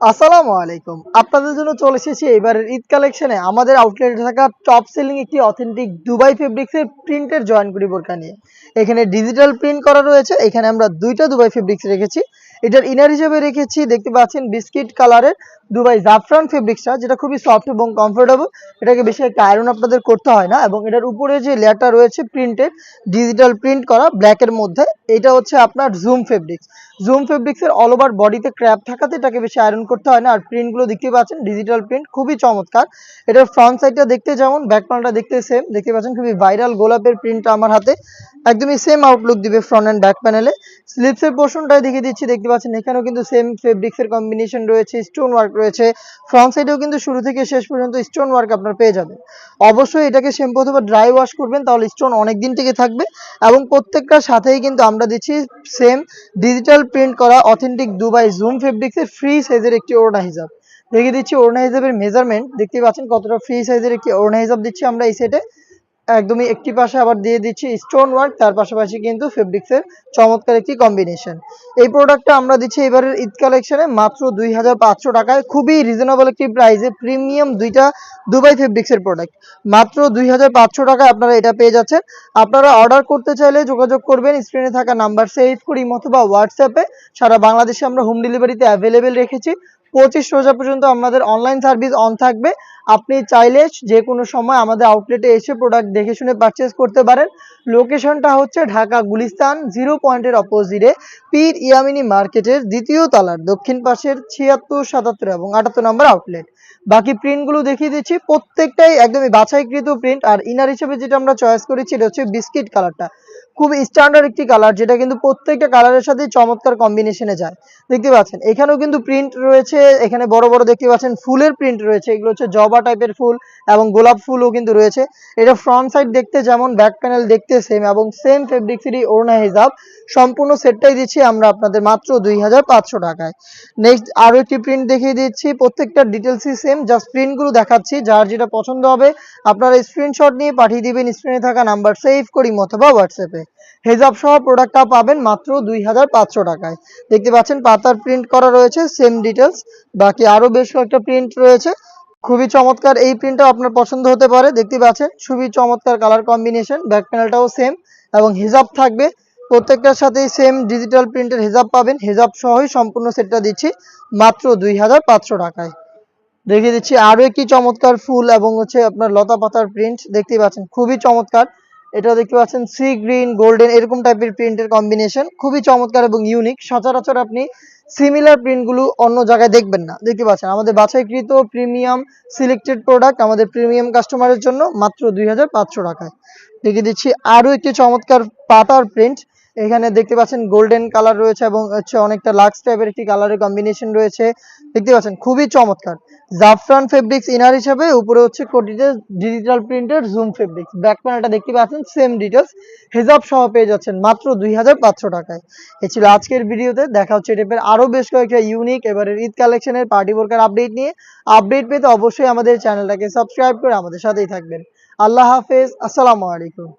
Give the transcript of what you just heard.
আসসালামু আলাইকুম। আপনাদের জন্য চলে এসেছি এবারের ঈদ কালেকশনে আমাদের আউটলেটে থাকা টপ সেলিং একটি অথেন্টিক দুবাই ফেব্রিক্সের প্রিন্টের জয়েন্টগুড়ি বোরকা নিয়ে। এখানে ডিজিটাল প্রিন্ট করা রয়েছে। এখানে আমরা ২ টা দুবাই ফেব্রিক্স রেখেছি। এটার ইনার হিসেবে রেখেছি দেখতে পাচ্ছেন বিস্কিট কালারের দুবাই জাফরান ফেব্রিক্সটা, যেটা খুবই সফট এবং কমফোর্টেবল। এটাকে বেশি একটা আয়রন আপনাদের করতে হয় না, এবং এটার উপরে যে লেয়ারটা রয়েছে প্রিন্টেড ডিজিটাল প্রিন্ট করা ব্ল্যাকের মধ্যে, এটা হচ্ছে আপনার জুম ফেব্রিক্স। জুম ফেব্রিক্সের অল ওভার বডিতে ক্র্যাপ থাকাতে এটাকে বেশি আয়রন করতে হয় না। আর প্রিন্টগুলো দেখতে পাচ্ছেন ডিজিটাল প্রিন্ট, খুবই চমৎকার। এটার ফ্রন্ট সাইডটা দেখতে যেমন, ব্যাক প্যানেলটা দেখতে সেম। দেখতে পাচ্ছেন খুবই ভাইরাল গোলাপের প্রিন্টটা আমার হাতে একদমই সেম আউটলুক দিবে ফ্রন্ট অ্যান্ড ব্যাক প্যানেলে। স্লিপসের পোর্শনটাই দেখিয়ে দিচ্ছি, দেখতে পাচ্ছেন এখানেও কিন্তু সেম ফেব্রিক্সের কম্বিনেশন রয়েছে, স্টোন ওয়ার্ক রয়েছে। ফ্রন্ট সাইডেও কিন্তু শুরু থেকে শেষ পর্যন্ত স্টোন ওয়ার্ক আপনার পেয়ে যাবেন। অবশ্যই এটাকে শ্যাম্পু অথবা ড্রাই ওয়াশ করবেন, তাহলে স্টোন অনেক দিন থেকে থাকবে। এবং প্রত্যেকটার সাথেই কিন্তু আমরা দিচ্ছি সেম ডিজিটাল প্রিন্ট করা অথেন্টিক দুবাই জুম ফেব্রিক্সের ফ্রি সাইজের একটি ওড়না হিজাব দেখিয়ে দিচ্ছি। ওড়না হিজাবের মেজারমেন্ট দেখতে পাচ্ছেন কতটা ফ্রি সাইজের একটি ওড়না হিজাব দিচ্ছি আমরা এই সেটে। একদমই একটি পাশে আবার দিয়ে দিচ্ছি স্টোন ওয়ার্ক, তার পাশাপাশি কিন্তু ফেব্রিক্সের চমৎকার একটি কম্বিনেশন। এই প্রোডাক্টটা আমরা দিচ্ছি এবারের ঈদ কালেকশনে মাত্র ২৫০০ টাকায়, খুবই রিজনেবল একটি প্রাইসে প্রিমিয়াম দুইটা দুবাই ফেব্রিক্সের প্রোডাক্ট মাত্র ২৫০০ টাকায় আপনারা এটা পেয়ে যাচ্ছেন। আপনারা অর্ডার করতে চাইলে যোগাযোগ করবেন স্ক্রিনে থাকা নাম্বার সেভ করি অথবা হোয়াটসঅ্যাপে। সারা বাংলাদেশে আমরা হোম ডেলিভারিতে অ্যাভেলেবেল রেখেছি। ২৫ রোজা পর্যন্ত আমাদের অনলাইন সার্ভিস অন থাকবে। আপনি চাইলে যে কোনো সময় আমাদের আউটলেটে এসে প্রোডাক্ট দেখে শুনে পারচেজ করতে পারেন। লোকেশনটা হচ্ছে ঢাকা গুলিস্তান 0 পয়েন্টের অপোজিটে পীর ইয়ামিনী মার্কেটের দ্বিতীয় তলার দক্ষিণ পাশের ৭৬, ৭৭ এবং ৭৮ নম্বর আউটলেট। বাকি প্রিন্টগুলো দেখিয়ে দিচ্ছি, প্রত্যেকটাই একদমই বাছাইকৃত প্রিন্ট। আর ইনার হিসেবে যেটা আমরা চয়েস করেছি এটা হচ্ছে বিস্কিট কালারটা, খুব স্ট্যান্ডার্ড একটি কালার, যেটা কিন্তু প্রত্যেকটা কালারের সাথে চমৎকার কম্বিনেশনে যায়। দেখতে পাচ্ছেন এখানেও কিন্তু প্রিন্ট রয়েছে, এখানে বড় বড় দেখতে পাচ্ছেন ফুলের প্রিন্ট রয়েছে, এগুলো হচ্ছে জবা টাইপের ফুল এবং গোলাপ ফুলও কিন্তু রয়েছে। এটা ফ্রন্ট সাইড দেখতে যেমন, ব্যাক প্যানেল দেখতে সেম, এবং সেম ফেব্রিক্সেরই ওড়না হিজাব। সম্পূর্ণ সেটটাই দিচ্ছি আমরা আপনাদের মাত্র ২৫০০ টাকায়। নেক্সট আরো একটি প্রিন্ট দেখিয়ে দিচ্ছি, প্রত্যেকটা ডিটেলসই সেম, জাস্ট প্রিন্টগুলো দেখাচ্ছি। যার যেটা পছন্দ হবে আপনারা স্ক্রিনশট নিয়ে পাঠিয়ে দিবেন স্ক্রিনে থাকা নাম্বার সেভ করি অথবা হোয়াটসঅ্যাপে। হেজাব সহ প্রোডাক্টটা পাবেন মাত্র ২৫০০ টাকায়। দেখতে পাচ্ছেন পাতার প্রিন্ট করা রয়েছে, সেম ডিটেলস। বাকি আরো বেশ কয়েকটা প্রিন্ট রয়েছে, খুবই চমৎকার। এই প্রিন্টটাও আপনার পছন্দ হতে পারে। দেখতে পাচ্ছেন খুবই চমৎকার কালার কম্বিনেশন, ব্যাক প্যানেলটাও সেম এবং হিজাব থাকবে প্রত্যেকটার সাথেই সেম ডিজিটাল প্রিন্টের হিজাব পাবেন। হিজাব সহই সম্পূর্ণ সেটটা দিচ্ছি মাত্র ২৫০০ টাকায়। দেখিয়ে দিচ্ছি আরো একটি চমৎকার ফুল এবং হচ্ছে আপনার লতা পাতার প্রিন্ট, দেখতেই পাচ্ছেন খুবই চমৎকার। এটা দেখতে পাচ্ছেন সি গ্রিন গোল্ডেন এরকম টাইপের প্রিন্টের কম্বিনেশন, খুবই চমৎকার এবং ইউনিক। সচরাচর আপনি সিমিলার প্রিন্টগুলো অন্য জায়গায় দেখবেন না। দেখতে পাচ্ছেন আমাদের বাছাইকৃত প্রিমিয়াম সিলেক্টেড প্রোডাক্ট আমাদের প্রিমিয়াম কাস্টমারের জন্য মাত্র ২৫০০ টাকায়। দেখিয়ে দিচ্ছি আরো একটি চমৎকার পাতার প্রিন্ট। এখানে দেখতে পাচ্ছেন গোল্ডেন কালার রয়েছে এবং হচ্ছে অনেকটা লাক্স টাইপের একটি কালারের কম্বিনেশন রয়েছে। দেখতে পাচ্ছেন খুবই চমৎকার। জাফরান ফেব্রিক্স ইনার হিসেবে, উপরে হচ্ছে কোটিতে ডিজিটাল প্রিন্টের জুম ফেব্রিক্স। ব্যাক প্যানেলটা দেখতে পাচ্ছেন সেম ডিটেলস, হেজাব সহ পেয়ে যাচ্ছেন মাত্র ২৫০০ টাকায়। এ ছিল আজকের ভিডিওতে। দেখা হচ্ছে টাইপের আরো বেশ কয়েকটা ইউনিক এবারের ঈদ কালেকশনের পার্টি বোরকার আপডেট নিয়ে। আপডেট পেতে অবশ্যই আমাদের চ্যানেলটাকে সাবস্ক্রাইব করে আমাদের সাথেই থাকবেন। আল্লাহ হাফেজ, আসসালামু আলাইকুম।